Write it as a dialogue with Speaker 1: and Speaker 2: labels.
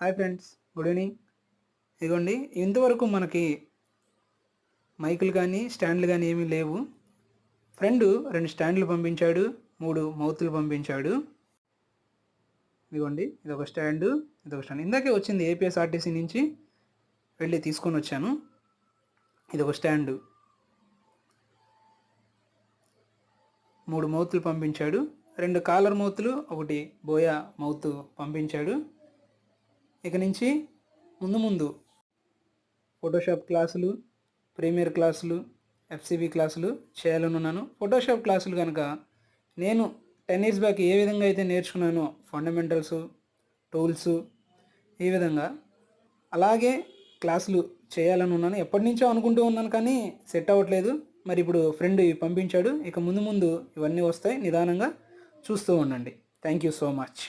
Speaker 1: Hi friends, good evening. ఇదిగోండి, ఇంతవరకు మనకి మైకులు కానీ స్టాండ్లు కానీ ఏమీ లేవు. ఫ్రెండ్ 2 స్టాండ్లు పంపించాడు, 3 మౌతులు పంపించాడు. ఇదిగోండి, ఇదొక స్టాండు, ఇదొక స్టాండ్. ఇందాకే వచ్చింది ఏపీఎస్ఆర్టీసీ నుంచి, వెళ్ళి తీసుకొని వచ్చాను. ఇదొక స్టాండు, 3 మౌతులు పంపించాడు. 2 కాలర్ మౌతులు, 1 బోయా మౌతు పంపించాడు. ఇక నుంచి ముందు ఫోటోషాప్ క్లాసులు, ప్రీమియర్ క్లాసులు, ఎఫ్సిబి క్లాసులు చేయాలనున్నాను. ఫోటోషాప్ క్లాసులు కనుక నేను 10 years బ్యాక్ ఏ విధంగా అయితే నేర్చుకున్నానో ఫండమెంటల్స్, టూల్స్, ఈ విధంగా అలాగే క్లాసులు చేయాలని ఉన్నాను. ఎప్పటి నుంచో అనుకుంటూ ఉన్నాను, కానీ సెట్ అవ్వట్లేదు. మరి ఇప్పుడు ఫ్రెండ్ పంపించాడు. ఇక ముందు ఇవన్నీ వస్తాయి. నిదానంగా చూస్తూ ఉండండి. Thank you so much.